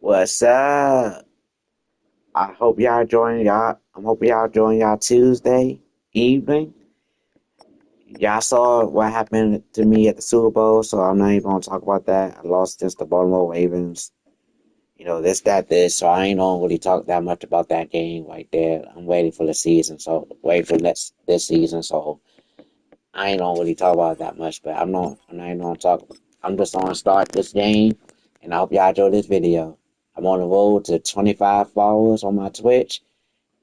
What's up? I hope y'all enjoying y'all. I'm hoping y'all enjoying y'all Tuesday evening. Y'all saw what happened to me at the Super Bowl, so I'm not even gonna talk about that. I lost against the Baltimore Ravens. This, that, this. So I ain't gonna really talk that much about that game right there. I'm waiting for the season, so wait for this season. So I ain't gonna really talk about it that much. But I'm not even gonna talk. I'm just gonna start this game, and I hope y'all enjoy this video. I'm on the road to 25 followers on my Twitch.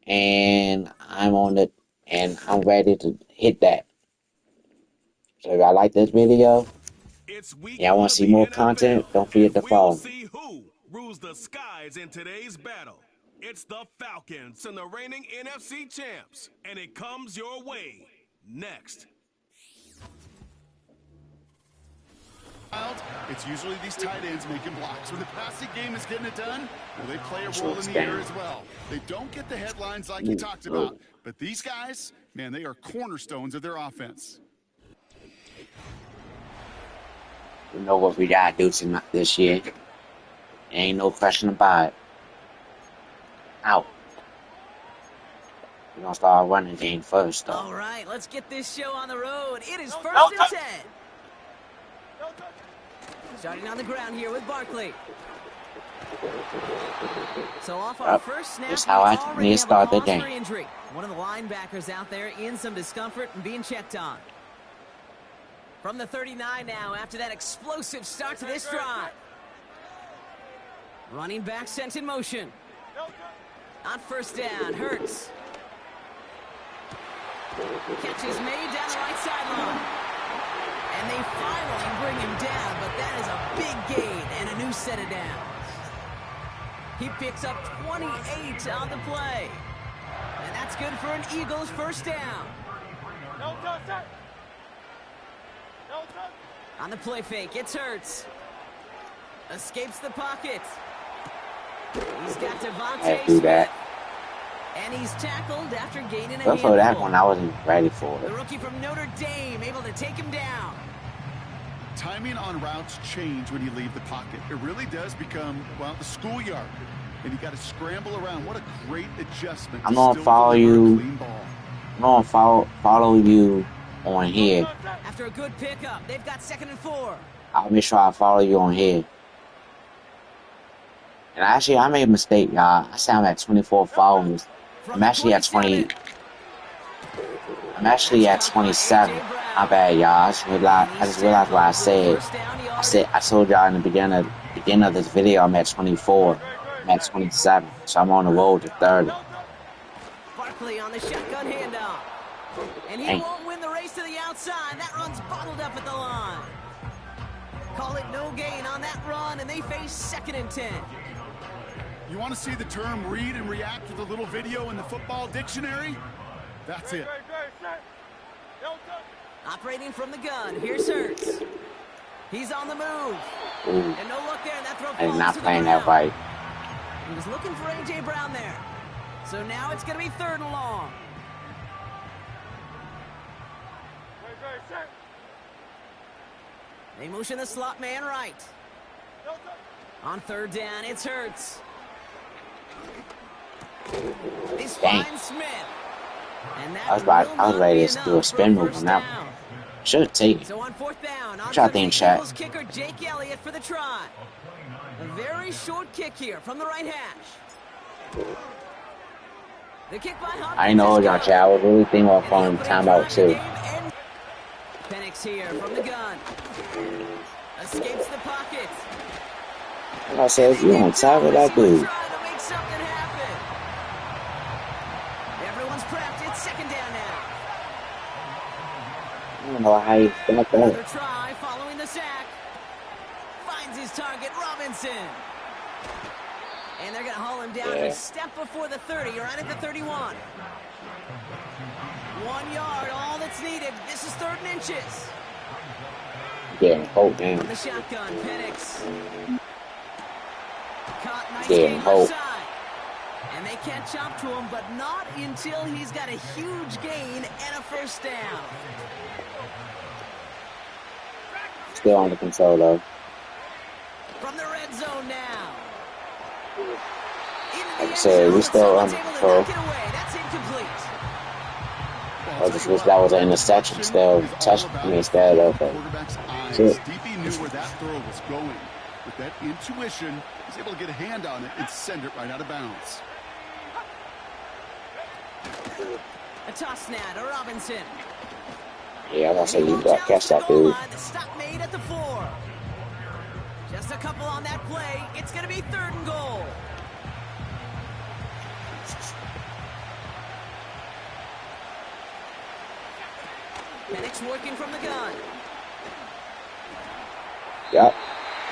And I'm ready to hit that. So if y'all like this video, It's week y'all want one to of see the more NFL, content, don't forget and to we'll follow me. see who rules the skies in today's battle. It's the Falcons and the reigning NFC champs, and it comes your way next. It's usually these tight ends making blocks. When the passing game is getting it done, well, they play a role in Shorts the air down. as well. They don't get the headlines like you Ooh, talked about, ooh. but these guys, man, they are cornerstones of their offense. You know what we gotta do tonight this year. Ain't no question about it. Out. We're gonna start running game first though. All right, let's get this show on the road. It is first and 10. Starting on the ground here with Barkley. So off our first snap, That's we how I need already to have a start the cause for game. injury. One of the linebackers out there in some discomfort and being checked on. From the 39 now, after that explosive start to this drive. Running back sent in motion. On first down, Hurts. Catch is made down the right sideline. And they finally bring him down, but that is a big gain and a new set of downs. He picks up 28 on the play. And that's good for an Eagles first down. On the play fake, it's Hurts. Escapes the pocket. He's got Devontae Do Smith. that. And he's tackled after gaining a But for that handful. one, I wasn't ready for The it. rookie from Notre Dame able to take him down. Timing on routes change when you leave the pocket. It really does become, well, the schoolyard. And you got to scramble around. What a great adjustment. I'm to gonna still follow deliver a you. clean ball. I'm gonna follow you on here. After a good pickup, they've got 2nd and 4. I'll make sure I follow you on here. And actually, I made a mistake, y'all. I said I'm at 24 followers. From I'm the actually at 27. 20. I'm actually at 27. My bad, y'all. I just realized what I said. I told y'all in the beginning of this video I'm at 24. I'm at 27. So I'm on the road to 30. Barkley on the shotgun handoff. And he Dang. won't win the race to the outside. That run's bottled up at the line. Call it no gain on that run, and they face 2nd and 10. You want to see the term read and react with a little video in the football dictionary? That's it. Operating from the gun, here's Hurts. He's on the move. Ooh, And no look there, and that throw I did falls not to the plan that ground. right. He was looking for A.J. Brown there. So now it's going to be 3rd and long. They motion the slot man right. On 3rd down, it's Hurts. He's Dang. fine Smith. And that I was will ready not to be do a enough spin for move first on that down. one. Should have taken. So on 4th down, on What y'all think, the chat? Eagles kicker Jake Elliott for the try. A very short kick here from the right hash. The kick by Hopkins. I know y'all, chat. I was really thinking about falling timeout too. PENIX here from the gun. Escapes the pocket. Like I said, you on top of that dude. Trying to make something happen. Everyone's prepped. It's 2nd down now. I don't know how you got that. Another try following the sack. Finds his target, Robinson. And they're going to haul him down a step before the 30, right at the 31. 1 yard, all that's needed. This is 3rd and inches. Getting hope, From man. the shotgun, PENIX. Caught nice Getting game hope. left side. And they catch up to him, but not until he's got a huge gain and a first down. Still under control though. From the red zone now. Like I said, we still under control. That's incomplete. I just wish that was an interception instead of touch. I mean, instead of quarterback's eyes. shit. DP knew where that throw was going. With that intuition, he's able to get a hand on it and send it right out of bounds. A toss now to Robinson. Yeah, I gotta say you gotta catch that dude. The stop made at the 4. Just a couple on that play. It's going to be 3rd and goal. PENIX working from the gun. Yep.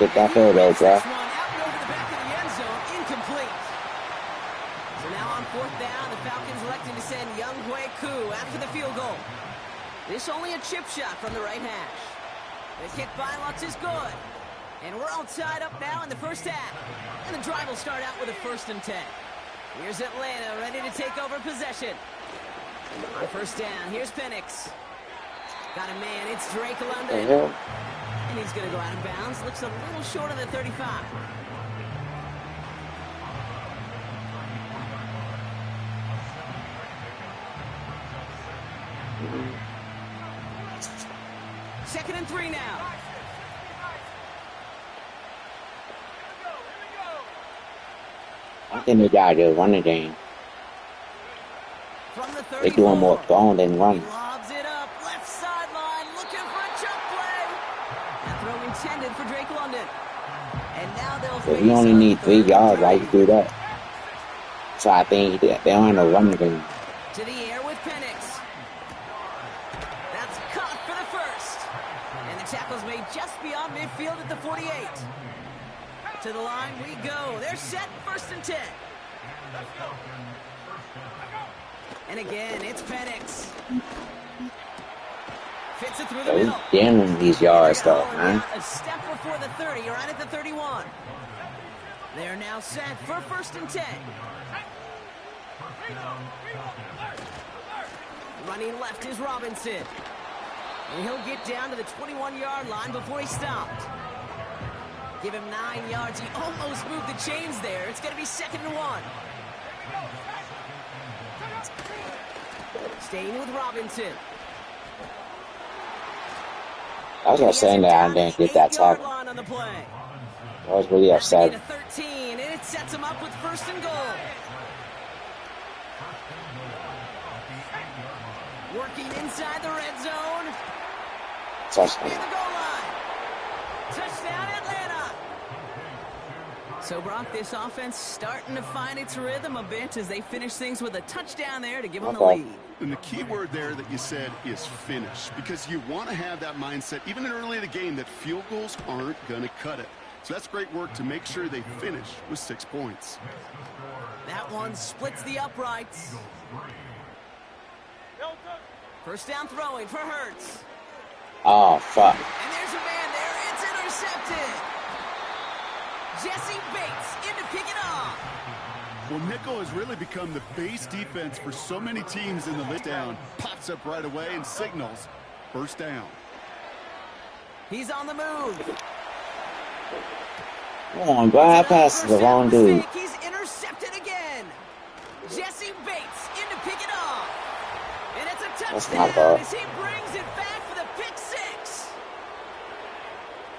Get that field goal, bro. Out and over the back of the end zone. Incomplete. So now on 4th down, the Falcons electing to send Young Hui Koo after the field goal. This only a chip shot from the right hash. The kick by Lutz is good. And we're all tied up now in the first half. And the drive will start out with a 1st and 10. Here's Atlanta ready to take over possession. On 1st down, here's PENIX. Got a man, it's Drake London. And he's going to go out of bounds. Looks a little short of the 35. Second and 3 now. I think they gotta just run the game. From the 34. They doing more throwing than running. Lobs it up, left sideline, looking for a jump play. That throw intended for Drake London. And now they'll If you only need 3 yards, why you do that? So I think they don't have no running game. To the air with PENIX. That's caught for the 1st. And the tackle's made just beyond midfield at the 48. To the line we go. They're set, 1st and 10. And again, it's PENIX. Fits it through the middle. Damn these yards, though, man. A step before the 30, right at the 31. They're now set for 1st and 10. Running left is Robinson. And he'll get down to the 21-yard line before he stopped. Give him 9 yards. He almost moved the chains there. It's going to be 2nd and 1. Staying with Robinson. I was upset that I didn't get that tackle. On the play. I was really upset. 13, and it sets him up with 1st and goal. Working inside the red zone. Touchdown. Near the goal line. Touchdown, Atlanta. So, Brock, this offense starting to find its rhythm a bit as they finish things with a touchdown there to give them the lead. And the key word there that you said is finish, because you want to have that mindset, even early in the game, that field goals aren't going to cut it. So that's great work to make sure they finish with 6 points. That one splits the uprights. 1st down throwing for Hurts. Oh, fuck. And there's a man there. It's intercepted. JESSIE Bates in to pick it off. Well, nickel has really become the base defense for so many teams in the league. Down, pops up right away and signals 1st down. He's on the move. Come on, bro. I passed the wrong dude. He's intercepted again. JESSIE Bates in to pick it off. And it's a touchdown as he brings it back for the pick 6.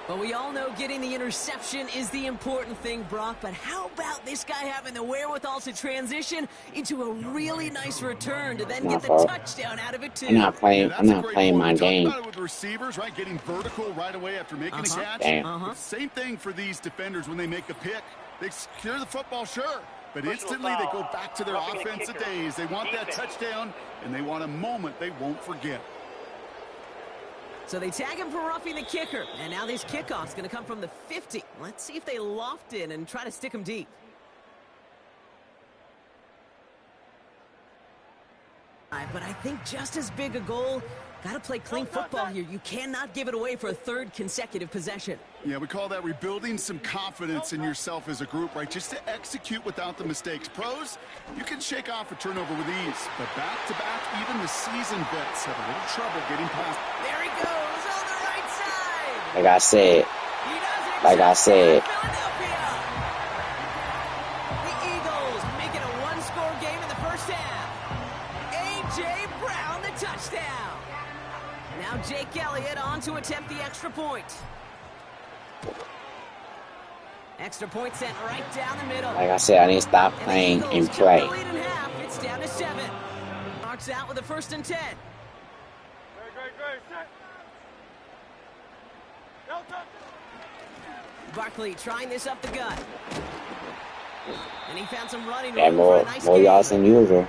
But we all know getting the interception is the important thing, Brock. But how about this guy having the wherewithal to transition into a really nice return to then get the touchdown out of it, too? I'm not playing my game. About it with receivers, right? Getting vertical right away after making a catch. Damn. Same thing for these defenders when they make a pick. They secure the football, sure. But instantly they go back to their offensive days. They want that touchdown, and they want a moment they won't forget. So they tag him for roughing the kicker. And now this kickoff's going to come from the 50. Let's see if they loft in and try to stick him deep. But I think just as big a goal, got to play clean football here. You cannot give it away for a 3rd consecutive possession. Yeah, we call that rebuilding some confidence in yourself as a group, right? Just to execute without the mistakes. Pros, you can shake off a turnover with ease. But back-to-back, even the seasoned vets have a little trouble getting past. There he goes on the right side. Like I said. He does it. Like I said. touchdown. A.J. Brown, the touchdown. Now Jake Elliott on to attempt the extra point. Extra point sent right down the middle. Like I said, I need to stop playing and play. It's down to 7. Marks out with a 1st and 10. Barkley trying this up the gut. And he found some running room for a nice more yards than usual.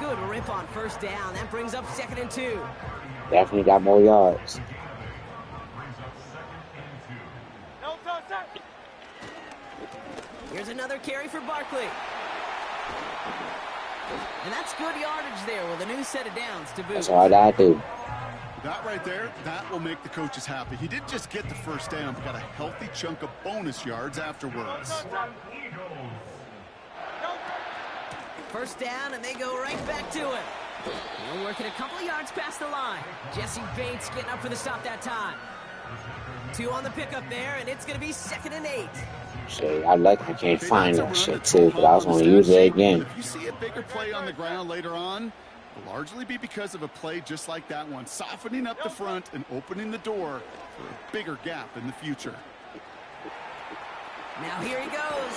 Good rip on 1st down. That brings up 2nd and 2. Definitely got more yards. Here's another carry for Barkley. And that's good yardage there with a new set of downs to boot. That's all I do. That right there, that will make the coaches happy. He didn't just get the 1st down, but got a healthy chunk of bonus yards afterwards. 1st down, and they go right back to it. They're working a couple of yards past the line. Jessie Bates getting up for the stop that time. 2 on the pickup there, and it's going to be 2nd and 8. Shit, I can't find that shit too, but I was going to use it again. If you see a bigger play on the ground later on, it'll largely be because of a play just like that one, softening up the front and opening the door for a bigger gap in the future. Now here he goes.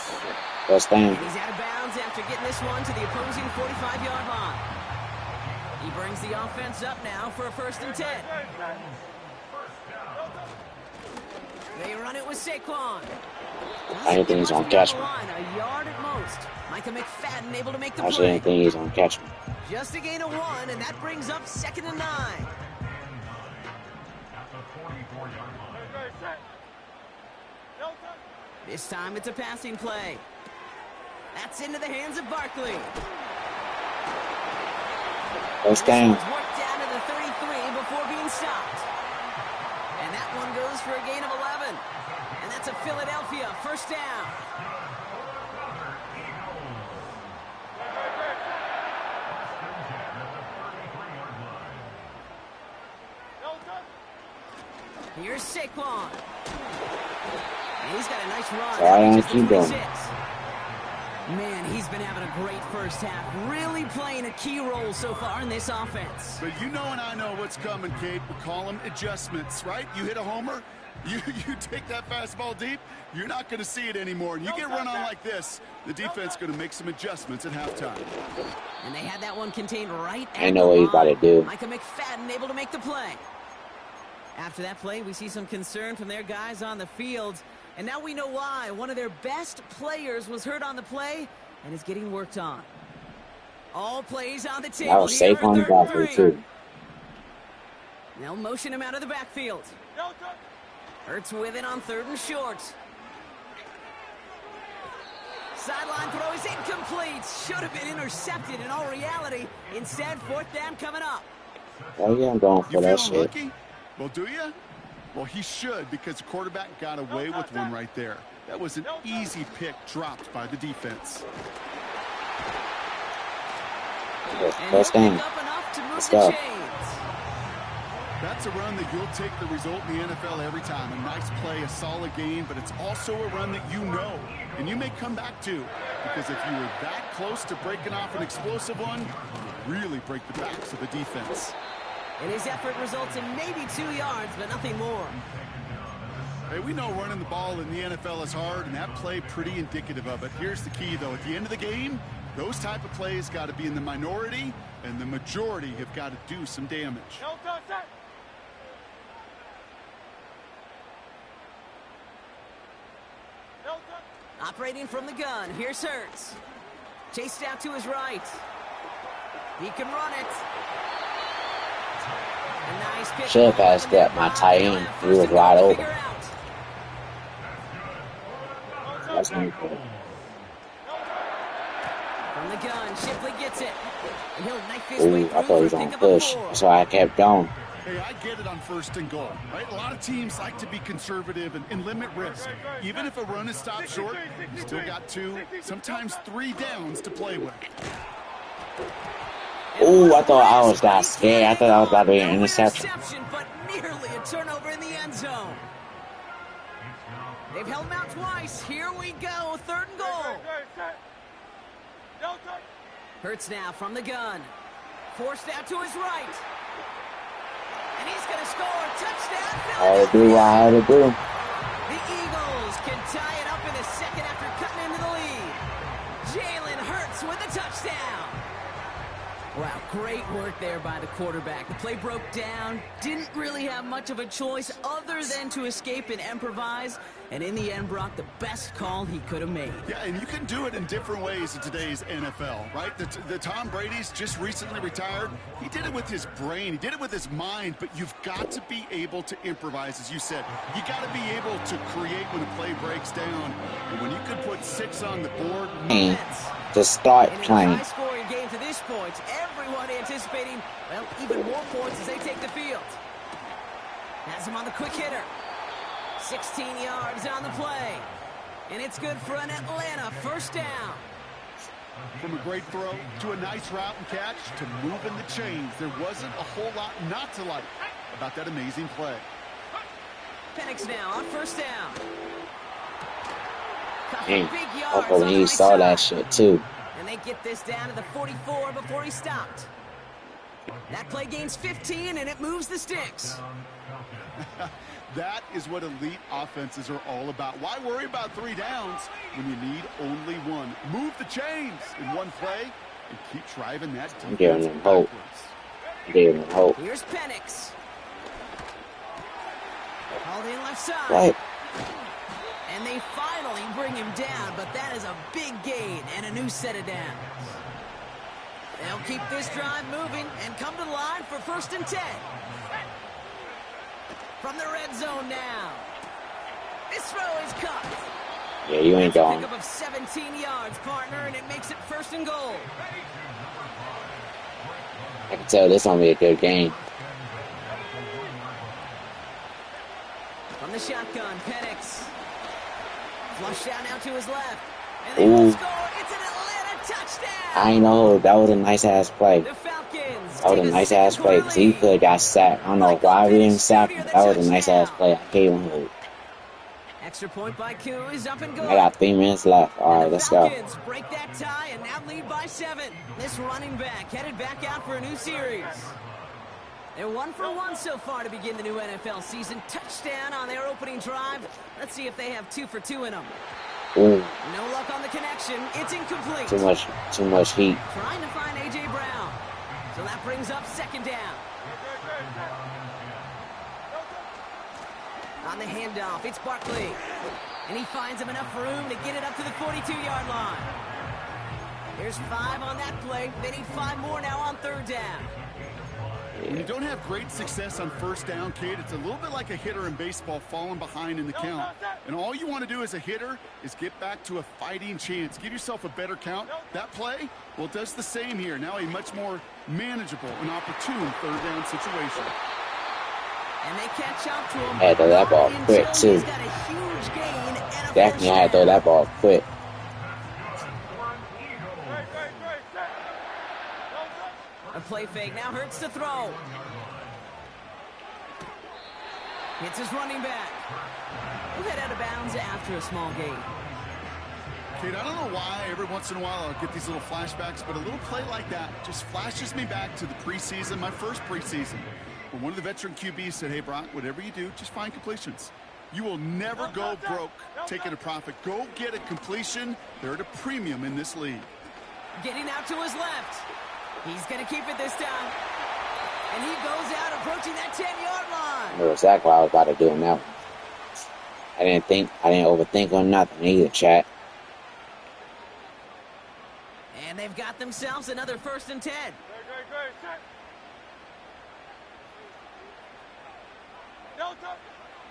First down. And he's out of bounds after getting this one to the opposing 45-yard line. He brings the offense up now for a 1st and 10. They run it with Saquon. I didn't think he's gonna catch me. A yard at most. Micah McFadden able to make the I play. didn't think he's gonna catch me. Just a gain of 1, and that brings up 2nd and 9. This time it's a passing play. That's into the hands of Barkley. First down. Worked down to the 33 before being stopped. And that one goes for a gain of 11. And that's a Philadelphia 1st down. Here's Saquon. And he's got a nice run. All right, keep going. Man, he's been having a great 1st half. Really playing a key role so far in this offense. But you know and I know what's coming, Kate. We call them adjustments, right? You hit a homer, you take that fastball deep, you're not going to see it anymore. And you get run on like this, the defense is going to make some adjustments at halftime. And they had that one contained right at I know what he's about to do. Micah McFadden able to make the play. After that play, we see some concern from their guys on the field. And now we know why. One of their best players was hurt on the play and is getting worked on. All plays on the table. That was safe on Barkley too. They'll motion him out of the backfield. Hurts with it on 3rd and short. Sideline throw is incomplete. Should have been intercepted in all reality. Instead, 4th down coming up. Oh yeah, I'm going for that shit. Lucky? Well, do you? Well, he should, because the quarterback got away with one right there. That was an easy pick dropped by the defense. First down. Let's go. That's a run that you'll take the result in the NFL every time. A nice play, a solid game, but it's also a run that you know, and you may come back to, because if you were that close to breaking off an explosive one, you really break the backs of the defense. And his effort results in maybe 2 yards, but nothing more. Hey, we know running the ball in the NFL is hard, and that play pretty indicative of it. Here's the key, though. At the end of the game, those type of plays got to be in the minority, and the majority have got to do some damage. Operating from the gun, here's Hurts. Chased out to his right. He can run it. A nice pick. Should have passed that my tight end. He was wide open. That's no good. From the gun, Shipley gets it. And he'll knife his way Ooh, through I thought he was for a on pick of a push. 4. So I kept going. Hey, I get it on 1st and goal, right? A lot of teams like to be conservative and limit risk. Even if a run is stopped short, you still got 2, sometimes 3 downs to play with. Ooh, I thought I was that scared. I thought I was about to be an interception. But nearly a turnover in the end zone. They've held him out twice. Here we go. 3rd and goal. Hurts now from the gun. Forced out to his right. And he's going to score. Touchdown, I'll do what I had to do. The Eagles can tie it up in a second after cutting into the lead. Jalen Hurts with a touchdown. Wow, great work there by the quarterback. The play broke down. Didn't really have much of a choice other than to escape and improvise. And in the end, brought the best call he could have made. Yeah, and you can do it in different ways in today's NFL, right? The Tom Brady's just recently retired. He did it with his brain. He did it with his mind. But you've got to be able to improvise, as you said. You got to be able to create when a play breaks down. And when you can put 6 on the board. To start playing. In a high-scoring game to this point, everyone anticipating, well, even more points as they take the field. Has him on the quick hitter. 16 yards on the play. And it's good for an Atlanta first down. From a great throw to a nice route and catch to moving the chains, there wasn't a whole lot not to like about that amazing play. PENIX now on first down. Dang, hopefully he saw that shit too. And they get this down to the 44 before he stopped. That play gains 15 and it moves the sticks. That is what elite offenses are all about. Why worry about 3 downs when you need only 1? Move the chains in one play and keep driving that defense. I'm giving him hope. I'm giving him hope. Here's PENIX. Hauled in left side. What? And they finally bring him down, but that is a big gain and a new set of downs. They'll keep this drive moving and come to the line for 1st and 10. From the red zone now. This throw is caught. Yeah, you ain't going. Pickup of 17 yards, partner, and it makes it 1st and goal. I can tell this gonna be a good game. From the shotgun, PENIX. Flushed out now to his left. And they will score. It's an Atlanta touchdown. I know, that was a nice ass play. The Falcons. That was a nice ass play because he could have got sacked. I don't know why we didn't sack him. That was a nice ass play. I gave him hope. Extra point by Q is up and good. I got 3 minutes left. Alright, let's go. Falcons break that tie and now lead by 7. This running back headed back out for a new series. They're 1 for 1 so far to begin the new NFL season. Touchdown on their opening drive. Let's see if they have 2 for 2 in them. Ooh. No luck on the connection. It's incomplete. Too much heat. Trying to find A.J. Brown. So that brings up 2nd down. On the handoff, it's Barkley. And he finds him enough room to get it up to the 42-yard line. There's 5 on that play. They need 5 more now on 3rd down. When you don't have great success on 1st down, Kate, it's a little bit like a hitter in baseball falling behind in the count. And all you want to do as a hitter is get back to a fighting chance. Give yourself a better count. That play, well, does the same here. Now a much more manageable and opportune 3rd down situation. And they catch up to him. I had to throw that ball quick, too. He's got a huge gain and a Definitely had to throw that ball quick. A play fake now Hurts to throw. Hits his running back. He'll head out of bounds after a small gain. Kate, I don't know why every once in a while I'll get these little flashbacks, but a little play like that just flashes me back to the preseason, my first preseason, when one of the veteran QBs said, hey, Brock, whatever you do, just find completions. You will never go broke taking a profit. Go get a completion. They're at a premium in this league. Getting out to his left. He's going to keep it this time. And he goes out approaching that 10-yard line. I knew exactly what I was about to do in that one. I didn't overthink on nothing either, chat. And they've got themselves another 1st and 10.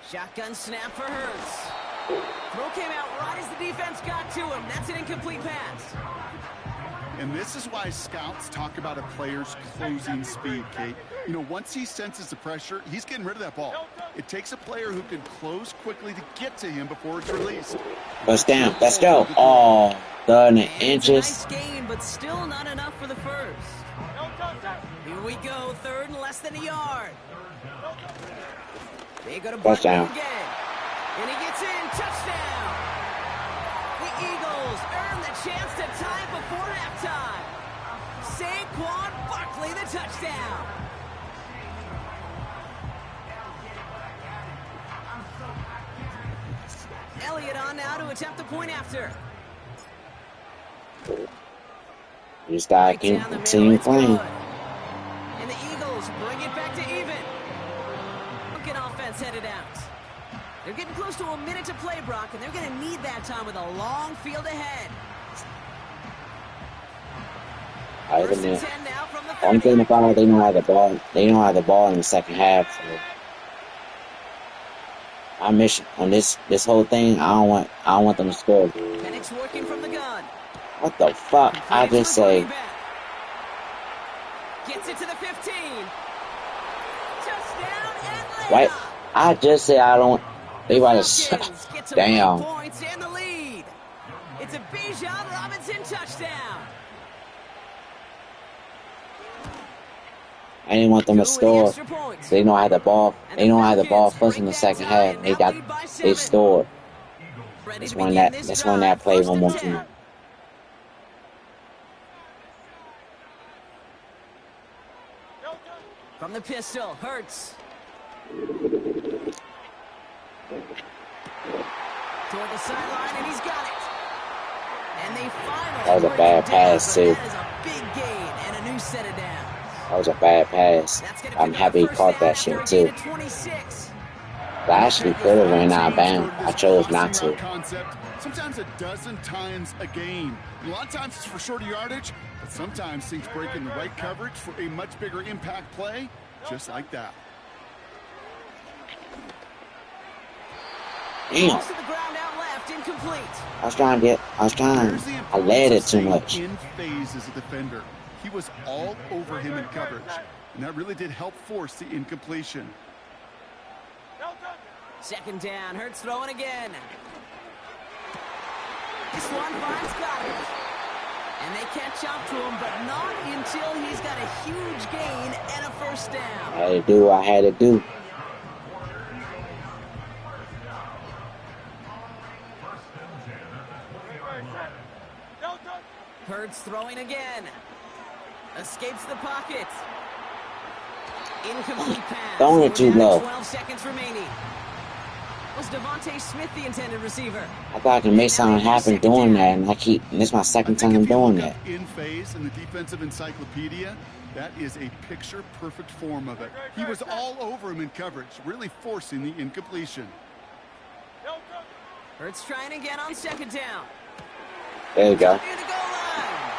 Shotgun snap for Hurts. Throw came out right as the defense got to him. That's an incomplete pass. And this is why scouts talk about a player's closing speed, Kate. You know, once he senses the pressure, he's getting rid of that ball. It takes a player who can close quickly to get to him before it's released. First down. Let's go. Oh, 30 inches. Nice gain, but still not enough for the first. Here we go. 3rd and less than a yard. They go to touchdown again. And he gets in. Touchdown. The Eagles earn the chance to tie before halftime. Saquon Barkley the touchdown. Elliott on now to attempt the point after. You just gotta continue playing. And the Eagles bring it back to even. Looking offense headed out. They're getting close to a minute to play, Brock, and they're going to need that time with a long field ahead. First and 10 now from the 30. One thing about it, they don't have the ball. They don't have the ball in the second half. So I miss on this whole thing. I don't want them to score. PENIX working from the gun. What the fuck? I just say. Gets it to the 15. Touchdown and layup. Right? I just say I don't. They about to. Damn. Points and the lead. It's a Bijan Robinson touchdown. I didn't want them to score. They don't have the ball. They don't have the ball first in the second half. They scored. Let's run that play one more time. From the pistol, Hurts. Toward the sideline, and he's got it. And they finally. That was a bad pass too. That is a big gain and a new set of downs. That was a bad pass. I'm happy he caught that shit too. I actually could have ran out of bounds. I chose not to. Sometimes a dozen times a game. A lot of times it's for shorter yardage, but sometimes things break in the right coverage for a much bigger impact play, just like that. Damn. Close to the ground out left, incomplete. I led it too much. In phase as a defender. He was all over him in coverage, and that really did help force the incompletion. Second down, Hurts throwing again. This one finds Goddard. And they catch up to him, but not until he's got a huge gain and a first down. I had to do what I had to do. Hurts throwing again. Escapes the pocket. Incomplete pass. Throwing it too low. 12 seconds remaining. Was Devontae Smith the intended receiver? I thought I could make something happen doing that, and this is my second time doing that. In phase in the defensive encyclopedia, that is a picture-perfect form of it. He was all over him in coverage, really forcing the incompletion. Hurts trying again on second down. There you go. Near the goal line.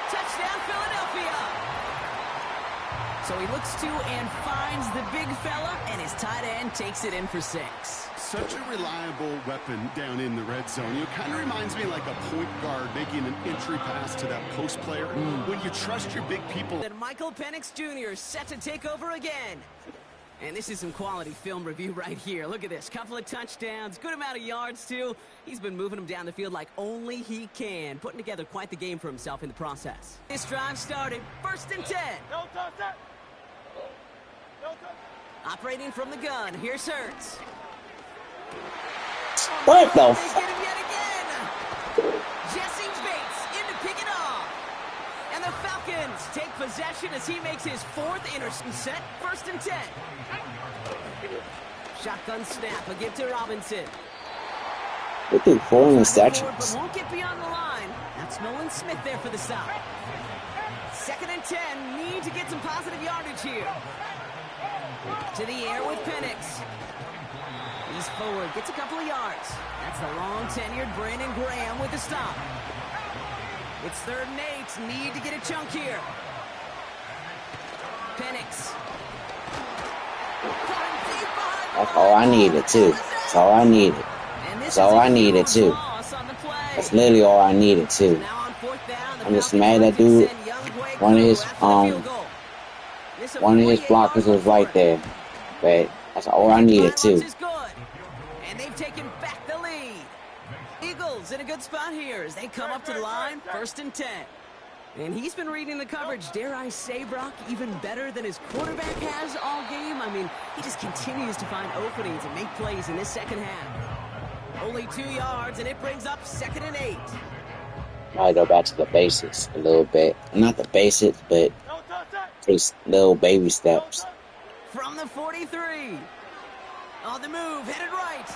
Touchdown, Philadelphia. So he looks to and finds the big fella, and his tight end takes it in for 6. Such a reliable weapon down in the red zone. It kind of reminds me like a point guard making an entry pass to that post player. When you trust your big people. And Michael Penix Jr. set to take over again. And this is some quality film review right here. Look at this. Couple of touchdowns. Good amount of yards, too. He's been moving them down the field like only he can. Putting together quite the game for himself in the process. This drive started. First and 10. Operating from the gun. Here's Hurts. What the They get him yet again. Jessie Bates in to pick it off. And the Falcons take possession as he makes his 4th interception. First and 10. Shotgun snap. A give to Robinson. We threw 4 But interceptions. won't get beyond the line. That's Nolan Smith there for the stop. Second and 10. Need to get some positive yardage here. To the air with Penix. He's forward. Gets a couple of yards. That's the long-tenured Brandon Graham with the stop. It's 3rd and 8. Need to get a chunk here. Penix. That's all I needed, too. That's all I needed. That's all I needed, too. That's literally all I needed, too. I'm just mad that dude, one of his blockers was right there. But that's all I needed, too. And they've taken back the lead. Eagles in a good spot here as they come up to the line. First and 10. And he's been reading the coverage, dare I say, Brock, even better than his quarterback has all game. I mean, he just continues to find openings and make plays in this second half. Only 2 yards, and it brings up 2nd and 8. probably go back to the basics a little bit. Not the basics, but take little baby steps. From the 43. On the move, headed right.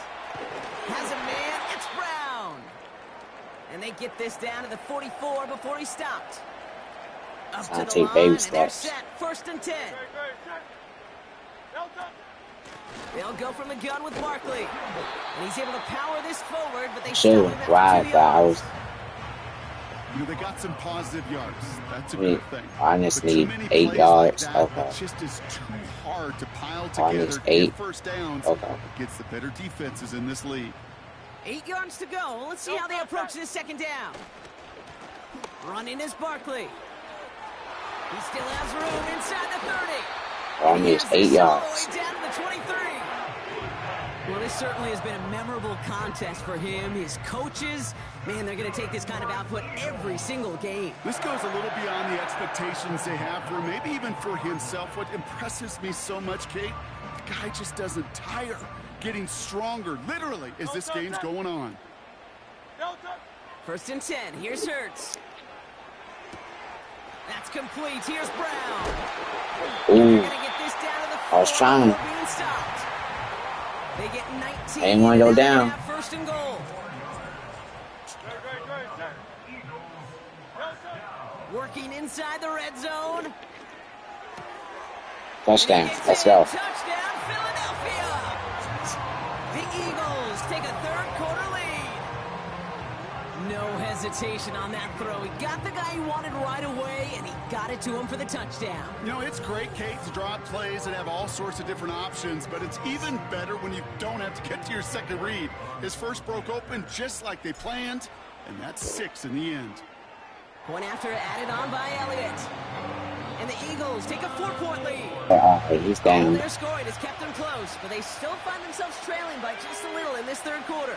Has a man, it's Brown. And they get this down to the 44 before he stopped. Up to the take line, baby and they're steps. set. 1st and 10. They'll go from the gun with Barkley. And he's able to power this forward, but they Should stop him ride, after 2 but I yards. was. You know, they got some positive yards. That's a good thing. I just But too need many 8 plays yards. Like that, Okay. it just is too hard to pile I need together to 8. get first downs Okay. against the better defenses in this league. 8 yards to go. Let's see how they approach this 2nd down. Running is Barkley. He still has room inside the 30. I need 8 yards. All the way down to the 23. Well, this certainly has been a memorable contest for him. His coaches, man, they're going to take this kind of output every single game. This goes a little beyond the expectations they have for him, maybe even for himself. What impresses me so much, Kate, the guy just doesn't tire, getting stronger, literally, as this game's going on. 1st and 10. Here's Hurts. That's complete. Here's Brown. Ooh. They're going to get this down to the 4. I was trying. Being stopped. They get 19. I didn't want to go and now they down. have 1st and goal. Working inside the red zone. Touchdown. Let's go. Touchdown, Philadelphia. The Eagles take a 3rd quarter lead. No hesitation on that throw. He got the guy he wanted right away, and he got it to him for the touchdown. You know, it's great, Kate, to drop plays and have all sorts of different options, but it's even better when you don't have to get to your second read. His first broke open just like they planned, and that's 6 in the end. Point after added on by Elliott. And the Eagles take a 4-point lead. He's All down. their scoring has kept them close, but they still find themselves trailing by just a little in this 3rd quarter.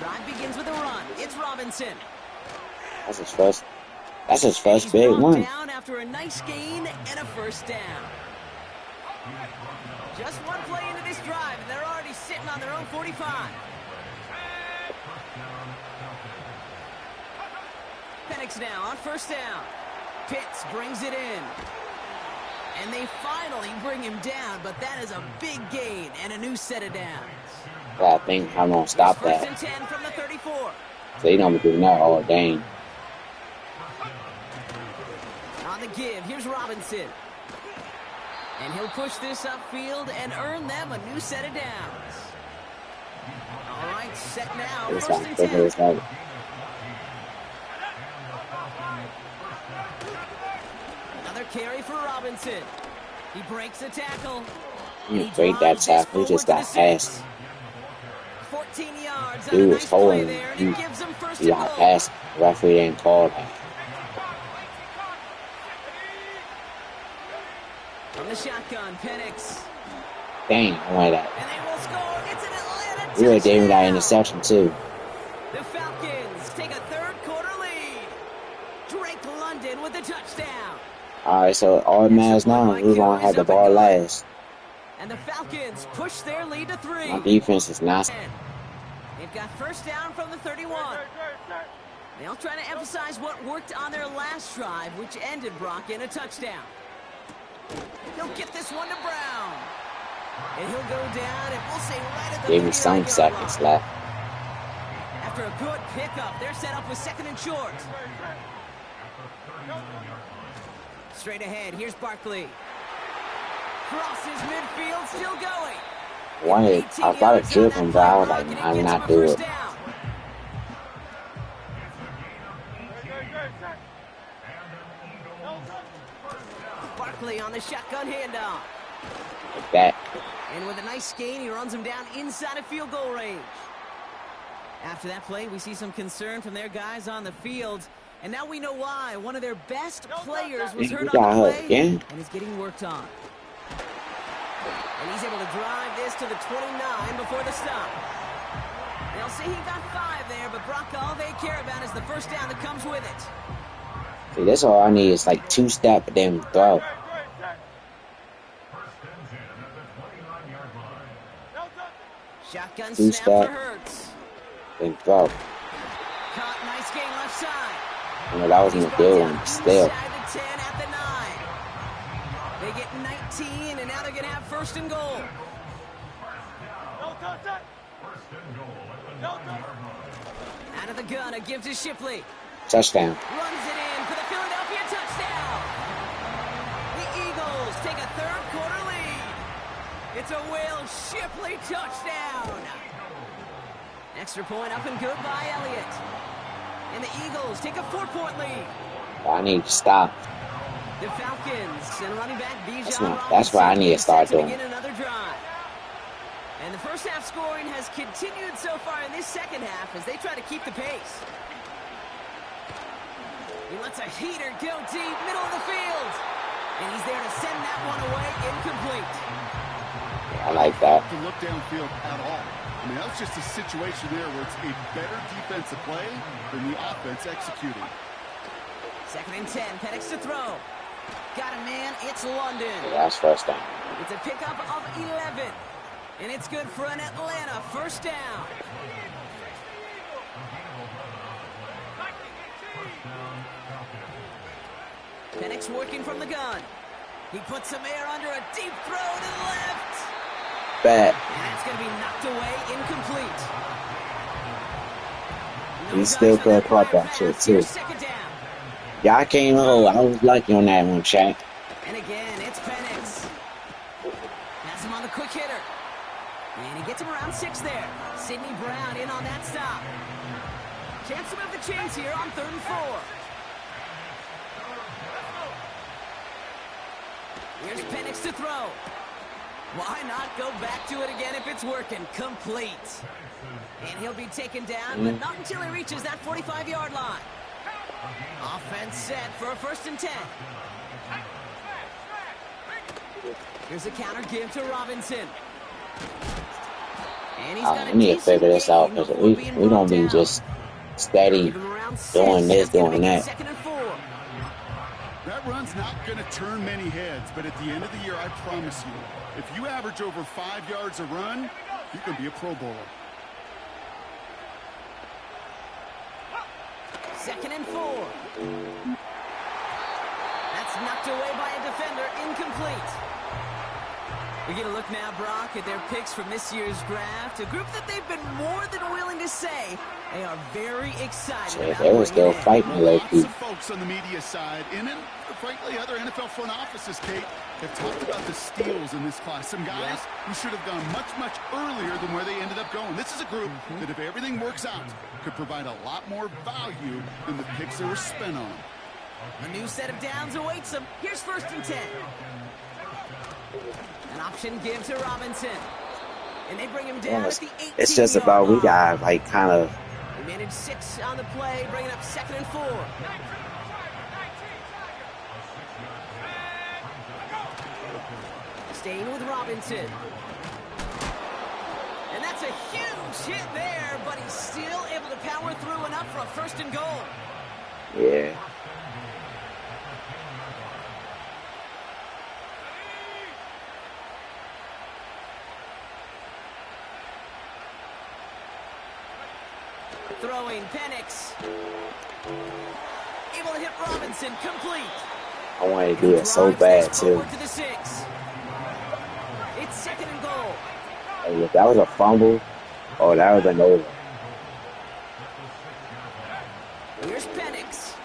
Drive begins with a run. It's Robinson. That's his first. That's his first He's big brought one. down after a nice gain and a 1st down. Just one play into this drive, and they're already sitting on their own 45. PENIX now on 1st down. Pitts brings it in. And they finally bring him down, but that is a big gain and a new set of downs. I think I'm gonna stop 1st that. and 10 from the 34. So you don't be doing that all game. On the give, here's Robinson. And he'll push this upfield and earn them a new set of downs. All right, set now, It's 1st and 10. like Another carry for Robinson. He breaks the tackle. you break that tackle. He just got passed. 14 yards on a Dude was nice play holding. there, and he gives him 1st He and got goal. passed. The referee didn't call that. From the shotgun, PENIX. Dang, I like that. And they will score. It's an Atlanta We would have gave him that touchdown. interception too. The Falcons take a 3rd quarter lead. Drake London with the touchdown. Alright, so all that matters now, we're gonna have the ball last. And the Falcons push their lead to 3. My defense is not. They've got 1st down from the 31. They'll try to emphasize what worked on their last drive, which ended Brock in a touchdown. He'll get this one to Brown. And he'll go down, and we'll say right at the Gave me 39-yard some line. seconds left. After a good pickup, they're set up with 2nd and short. Straight ahead, here's Barkley. Crosses midfield, still going. I thought to trip him, but I was like, I'm not doing it. Barkley on the shotgun handoff. Like that. And with a nice gain, he runs him down inside of field goal range. After that play, we see some concern from their guys on the field. And now we know why. One of their best players was hurt on the play and is getting worked on. And he's able to drive this to the 29 before the stop. They'll say he got 5 there, but Brock, all they care about is the 1st down that comes with it. See, that's all I need is like 2-step and then throw. Shotgun Shotgun two snap for step, Hurts. then throw. Caught, nice gain left side. You know, that wasn't He's a brought good down one. Still, inside the 10 at the 9. They get 19, and now they're going to have first and goal. Out of the gun, a give to Shipley. touchdown. Runs it in for the Philadelphia touchdown. The Eagles take a third quarter lead. It's a Will Shipley touchdown. Extra point up and good by Elliott. And the Eagles take a 4-point lead. I need to stop. The Falcons and running back Bijan That's what I need to start doing. begin another drive. And the first half scoring has continued so far in this second half as they try to keep the pace. He lets a heater go deep, middle of the field. And he's there to send that one away, incomplete. I like that. To look downfield at all. I mean, that was just a situation there where it's a better defensive play than the offense executing. 2nd and 10, PENIX to throw. Got a man, it's London. Yeah, that's first down. It's a pickup of 11. And it's good for an Atlanta first down. PENIX working from the gun. He puts some air under a deep throw to the left. Bad. And it's going to be knocked away, incomplete. He still could have caught that shit, too. Yeah, I came home. I was lucky on that one, Shaq. And again, it's PENIX. Has him on the quick hitter. And he gets him around 6 there. Sidney Brown in on that stop. Chance to move the chains here on 3rd and 4. Here's PENIX to throw. Why not go back to it again if it's working? Complete. And he'll be taken down, but not until he reaches that 45-yard line. Offense set for a 1st and 10. Here's a counter give to Robinson. And he's got We need to figure this out because we don't be just steady doing this, doing that. 2nd and 4. That run's not going to turn many heads, but at the end of the year, I promise you, if you average over 5 yards a run, you can be a Pro Bowler. 2nd and 4. That's knocked away by a defender, incomplete. We get a look now, Brock, at their picks from this year's draft. A group that they've been more than willing to say they are very excited about. They were still fighting low-key. Lots of folks on the media side, and then, frankly, other NFL front offices, Kate, have talked about the steals in this class. Some guys who should have gone much, much earlier than where they ended up going. This is a group that, if everything works out, could provide a lot more value than the picks they were spent on. A new set of downs awaits them. Here's 1st and 10. An option give to Robinson. And they bring him down at the 18-yard It's just about we line. got like kind of. They managed 6 on the play, bringing up 2nd and 4. Staying with Robinson. And that's a huge hit there, but he's still able to power through enough for a 1st and goal. Yeah. Throwing PENIX. Able to hit Robinson, complete. I wanted to do it so bad, too. To the 6. It's 2nd and goal. Hey, if that was a fumble, oh, that would have been over. Here's PENIX.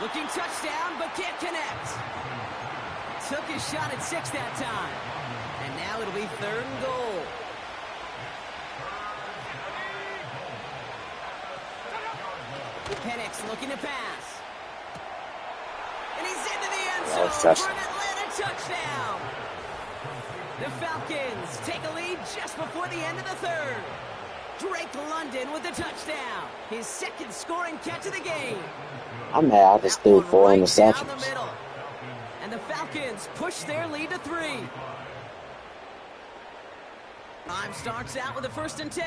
Looking touchdown, but can't connect. Took his shot at 6 that time. And now it'll be 3rd and goal. PENIX looking to pass. And he's into the end zone for an Atlanta touchdown. The Falcons take a lead just before the end of the 3rd. Drake London with the touchdown. His 2nd scoring catch of the game. I'm mad. I just threw 4 Down the interceptions. middle. And the Falcons push their lead to 3. Time starts out with a 1st and 10.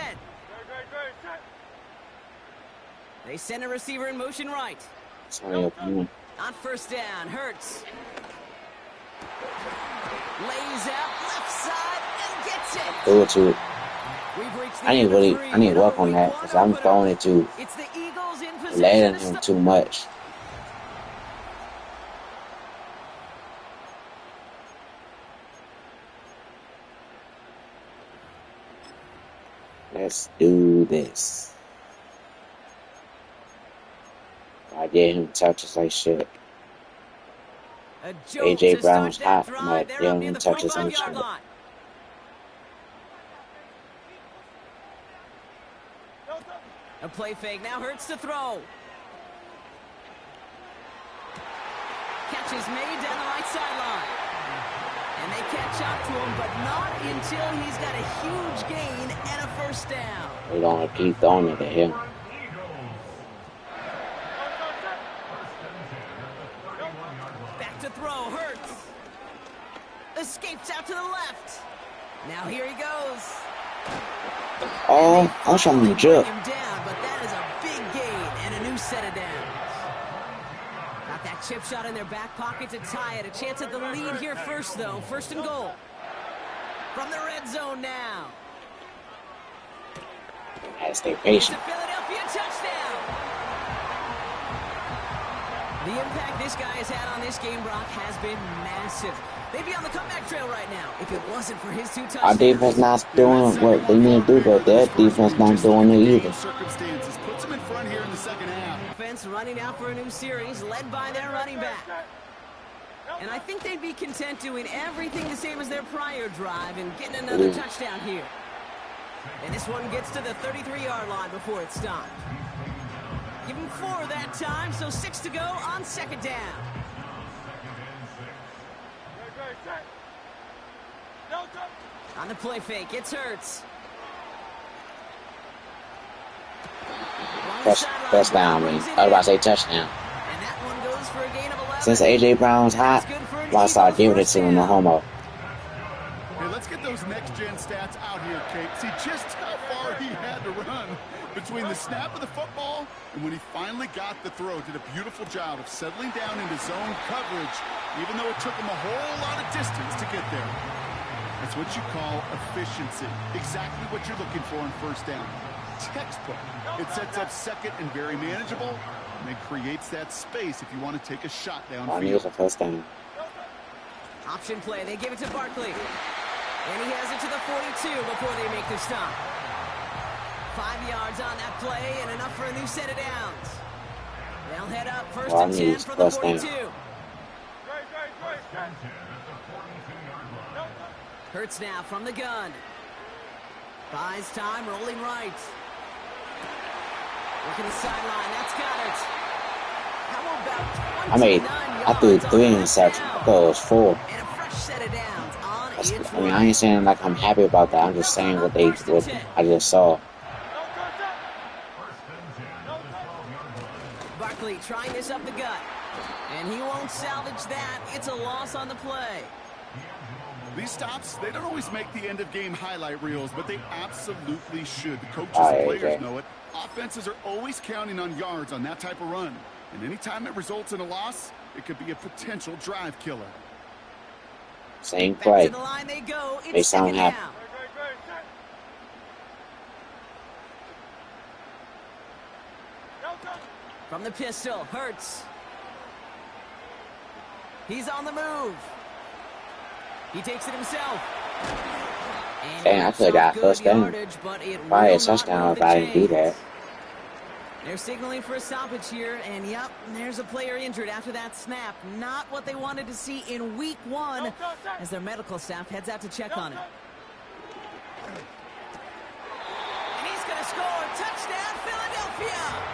They send a receiver in motion right. On 1st down, Hurts. Lays out left side and gets it. Throw it to. We've reached the I end of need three. to work on that because I'm throwing it to It's the Eagles in possession. letting him too much. Let's do this. I get him touches like shit. AJ Brown's hot. I'm like, getting him touches like shit. A play fake. Now Hurts to throw. Catch is made down the right sideline. And they catch up to him, but not until he's got a huge gain and a first down. They don't keep throwing it at him. Back to throw. Hurts. Escapes out to the left. Now here he goes. Oh, I'm trying to jump. Him down, but that is a big gain and a new set of downs. Got that chip shot in their back pocket to tie it. A chance at the lead here first, though. First and goal. From the red zone now. Gotta stay It's a patient. Philadelphia touchdown. The impact this guy has had on this game, Brock, has been massive. They'd be on the comeback trail right now if it wasn't for his two touchdowns. Our defense not doing what they need to do, but their defense not doing it either. Circumstances puts them in front here in the second half. Offense running out for a new series, led by their running back. And I think they'd be content doing everything the same as their prior drive and getting another touchdown here. And this one gets to the 33-yard line before it's stopped. Give him 4 that time, so 6 to go on second down. On the play fake, it's Hurts. First down, I mean. I was about to say touchdown. And that one goes for a gain of 11. Since AJ Brown's hot, I start giving it to him, no homo. Hey, let's get those next-gen stats out here, Kate. See just how far he had to run between the snap of the football and when he finally got the throw. Did a beautiful job of settling down into zone coverage, even though it took him a whole lot of distance to get there. That's what you call efficiency. Exactly what you're looking for on first down. Textbook. It sets up second and very manageable, and it creates that space if you want to take a shot downfield. I need a first down. Option play. They give it to Barkley. And he has it to the 42 before they make the stop. 5 yards on that play and enough for a new set of downs. They'll head up first and 10 from the 42. Hurts now from the gun. Buys time, rolling right. Working the sideline. That's got it. How about 29 I threw 3 interceptions. I thought it was 4. and a fresh set of downs on its I mean, I ain't saying like I'm happy about that. I'm just saying what I just saw. Barkley trying this up the gut. And he won't salvage that. It's a loss on the play. These stops, they don't always make the end-of-game highlight reels, but they absolutely should. The coaches and players know it. Offenses are always counting on yards on that type of run. And anytime it results in a loss, it could be a potential drive killer. Same play. Back to the line they go. They It's sound second happy. down. From the pistol, Hurts. He's on the move. He takes it himself. And Dang, I could have got first down. yardage, but it Probably will a touchdown not if move I the didn't do chains. that. They're signaling for a stoppage here, and yep, there's a player injured after that snap. Not what they wanted to see in week 1 as their medical staff heads out to check on him. And he's going to score. Touchdown, Philadelphia!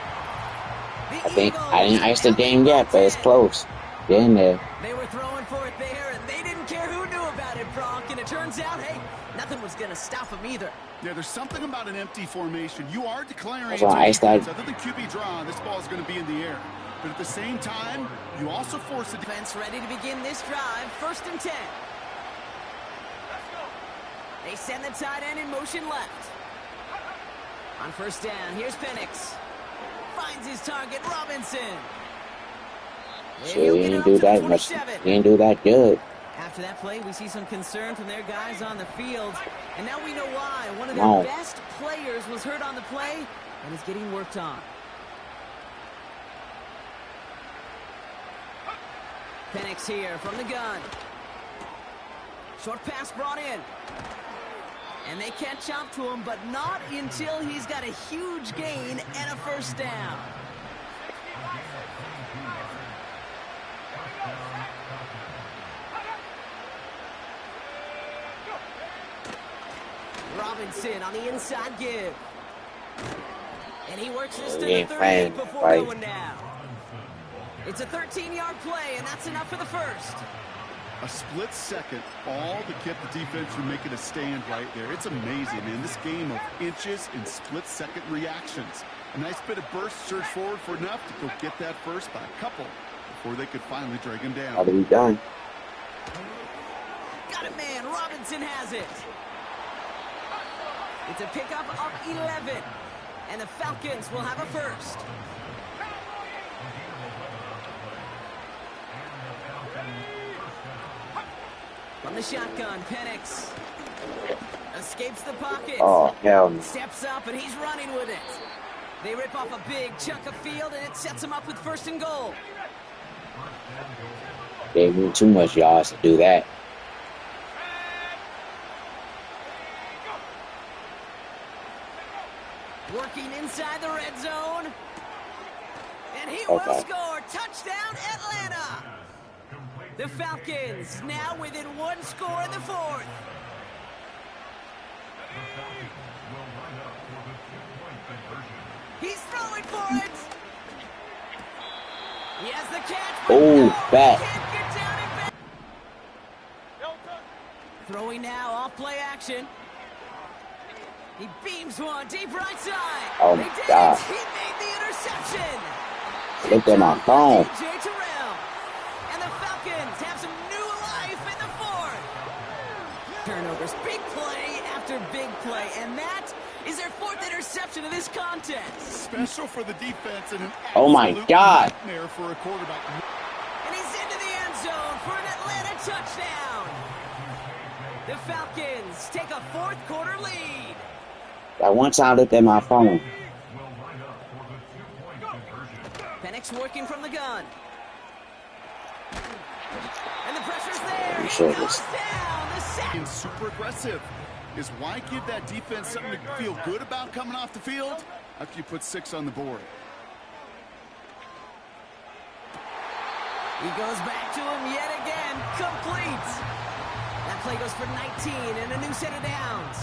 I didn't ice the game yet, but it's close. Get in there. They were throwing for it there, and they didn't care who knew about it, Brock. And it turns out, hey, nothing was going to stop them either. Yeah, there's something about an empty formation. You are declaring That's why I iced that. other than QB draw, this ball is going to be in the air. But at the same time, you also force a Defense ready to begin this drive. First and 10. They send the tight end in motion left. On first down, here's PENIX. Finds his target, Robinson. Shit, he didn't do that much. He didn't do that good. After that play, we see some concern from their guys on the field. And now we know why. One of their best players was hurt on the play and is getting worked on. PENIX here from the gun. Short pass brought in. And they catch up to him, but not until he's got a huge gain and a first down. Robinson on the inside give. And he works this to the 38 before going down. It's a 13-yard play, and that's enough for the first. A split second, all to keep the defense from making a stand right there. It's amazing, man. This game of inches and split-second reactions. A nice bit of burst, surge forward for enough to go get that first by a couple before they could finally drag him down. How do we done? Got it, man. Robinson has it. It's a pickup of 11, and the Falcons will have a first. From the shotgun, PENIX escapes the pocket. Oh, hell no. Steps up, and he's running with it. They rip off a big chunk of field, and it sets him up with first and goal. Gave me too much yards to do that. Working inside the red zone. And he will score. Touchdown, Atlanta. The Falcons now within one score in the fourth. He's throwing for it. He has the catch. Oh, back. Throwing now, off play action. He beams one deep right side. Oh my God. He made the interception. Look at my phone. TERRELL. And the Falcons have some new life in the fourth. Turnovers, big play after big play, and that is their fourth interception of this contest. Special for the defense and an Oh my God. nightmare for a quarterback. And he's into the end zone for an Atlanta touchdown. The Falcons take a fourth quarter lead. That one time I looked at my phone. PENIX working from the gun. And the pressure's there. He Sure goes down. The sack. Being super aggressive is why give that defense something to feel good about coming off the field after you put 6 on the board. He goes back to him yet again. Complete. That play goes for 19 and a new set of downs.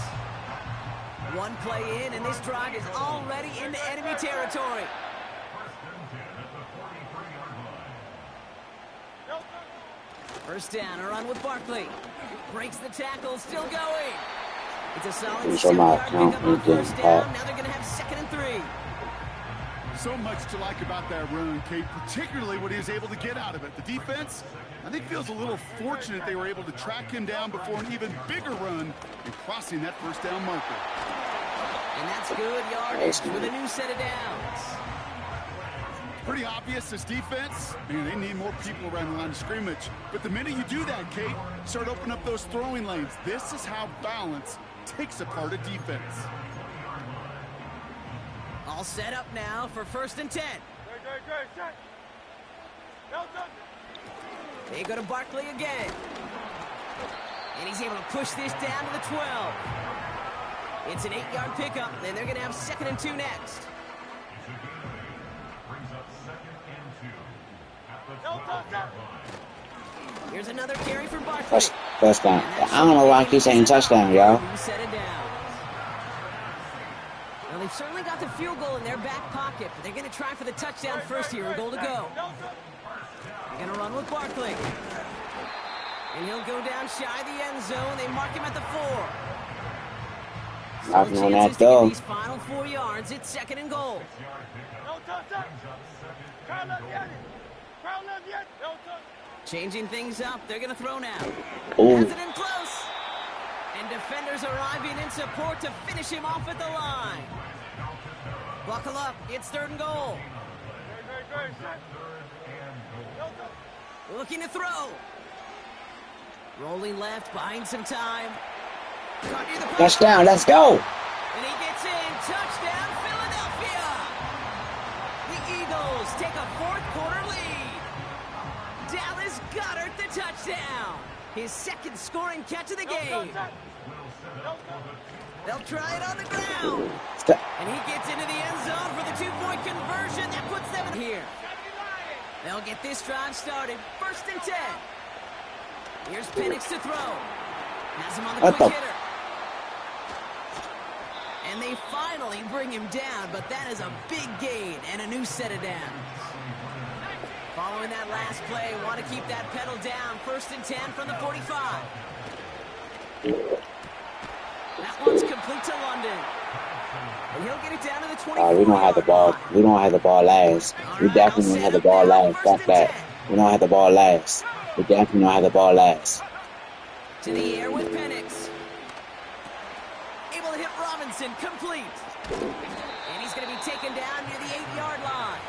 One play in, and this drive is already into enemy territory. First down, a run with Barkley. Breaks the tackle, still going. It's a solid 7-yard pickup on first down. Now they're going to have 2nd and 3. So much to like about that run, Kate, particularly what he was able to get out of it. The defense, I think, feels a little fortunate they were able to track him down before an even bigger run and crossing that first down marker. And that's good yardage with a new set of downs. Pretty obvious, this defense, man, they need more people around the line of scrimmage. But the minute you do that, Kate, start opening up those throwing lanes. This is how balance takes apart a defense. All set up now for 1st and 10. They go to Barkley again. And he's able to push this down to the 12. It's an 8-yard pickup, and they're going to have 2nd and 2 next. Here's another carry for Barkley. Touchdown. I don't know why I keep saying touchdown, y'all. Set it down. Well, they've certainly got the field goal in their back pocket, but they're going to try for the touchdown first here. A goal to go. They're going to run with Barkley. And he'll go down shy of the end zone. They mark him at the 4. Knocking on that to door. get these final 4 yards. It's 2nd and goal. Changing things up. They're going to throw now. Ooh. Has it in close. And defenders arriving in support to finish him off at the line. Buckle up. It's 3rd and goal. Looking to throw. Rolling left, buying some time. Touchdown, let's go. And he gets in. Touchdown, Philadelphia. The Eagles take a fourth-quarter lead. Dallas Goedert the touchdown. His second scoring catch of the game. They'll try it on the ground. And he gets into the end zone for the two-point conversion. That puts them in here. They'll get this drive started. 1st and 10. Here's PENIX to throw. Has him on the quick hitter. And they finally bring him down, but that is a big gain and a new set of downs. Following that last play, want to keep that pedal down. 1st and 10 from the 45. That one's complete to London. And he'll get it down to the 24. We don't have the ball. We don't have the ball last. We definitely don't have the ball last. Fuck that. We don't have the ball last. We definitely don't have the ball last. To the air with PENIX. Able to hit Robinson, complete. And he's going to be taken down near the 8-yard line.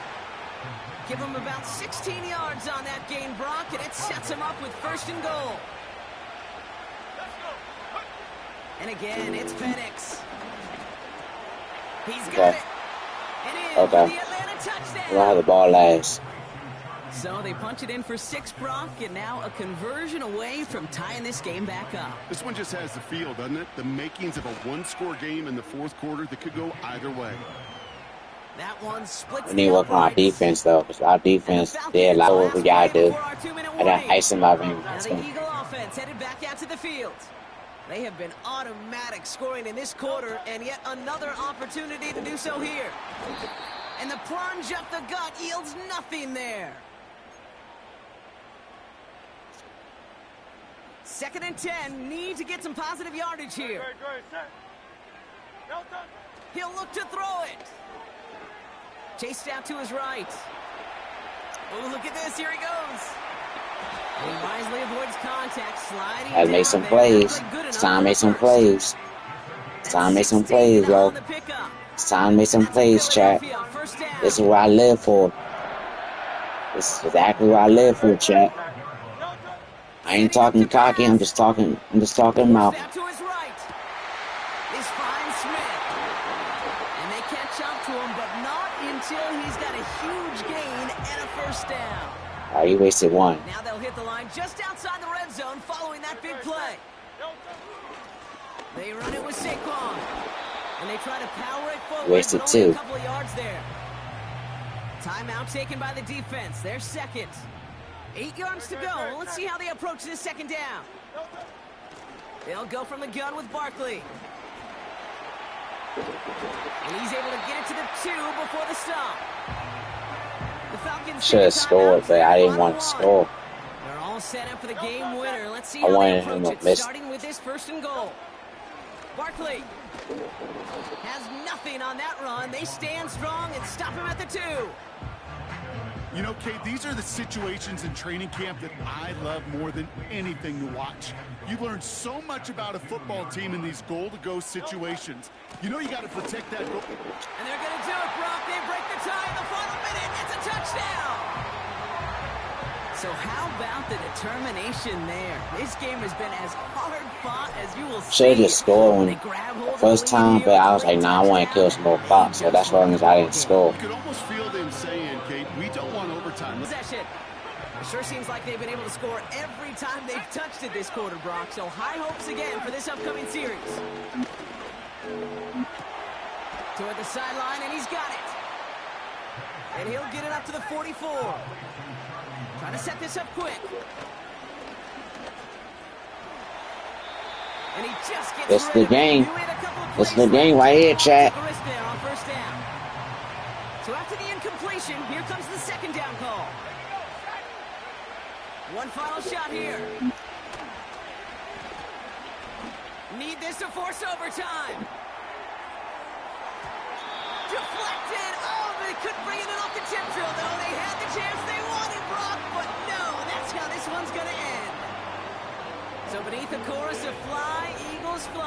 Give him about 16 yards on that gain, Brock, and it sets him up with 1st and goal. And again, it's PENIX. He's got it. And in for the Atlanta touchdown. We don't have the ball last. So they punch it in for 6, Brock, and now a conversion away from tying this game back up. This one just has the feel, doesn't it? The makings of a one-score game in the 4th quarter that could go either way. That one splits. We need to work on our defense, though, because our defense did a lot of what we got to do. I got ice in my veins. The Eagle offense headed back out to the field. They have been automatic scoring in this quarter, and yet another opportunity to do so here. And the plunge up the gut yields nothing there. 2nd and 10, need to get some positive yardage here. He'll look to throw it. Chased out to his right. Oh, look at this. Here he goes. He wisely avoids contact, sliding Had made some plays. It's time to make some plays. It's time to make some plays, yo. It's time to make some plays, chat. This is what I live for. This is exactly what I live for, chat. I ain't talking cocky, I'm just talking mouth. To his right is Fine Smith. And they catch up to him, but not until he's got a huge gain and a 1st down. Alright, you wasted 1. Now they'll hit the line just outside the red zone following that big play. They run it with Saquon. And they try to power it forward. Wasted 2. A couple of yards there. Timeout taken by the defense. Their 2nd. 8 yards to go. Let's see how they approach this 2nd down. They'll go from the gun with Barkley. And he's able to get it to the 2 before the stop. The Falcons should have scored, but I didn't want to score. They're all set up for the game winner. Let's see I how they wanted him approach to it, miss. starting with this 1st and goal. Barkley has nothing on that run. They stand strong and stop him at the 2. You know, Kate, these are the situations in training camp that I love more than anything to watch. You learn so much about a football team in these goal-to-go situations. You know you got to protect that goal. And they're going to do it, Brock. They break the tie in the final minute. It's a touchdown. So how about the determination there? This game has been as hard-fought as you will see. Should have just scored when the first time, but I was like, nah, I want to kill some more clock, so that's why I didn't score. You could almost feel them saying, Kate, we don't want overtime. Possession. It sure seems like they've been able to score every time they've touched it this quarter, Brock. So high hopes again for this upcoming series. Toward the sideline, and he's got it. And he'll get it up to the 44. Trying to set this up quick. And he just gets It's the game. It's the game right here, chat. On 1st down. So after the incompletion, here comes the 2nd down call. One final shot here. Need this to force overtime. Deflected. Oh, they couldn't bring it in off the tip drill, though. They had the chance they wanted, Brock, but no, that's how this one's going to end. So beneath the chorus of Fly, Eagles Fly.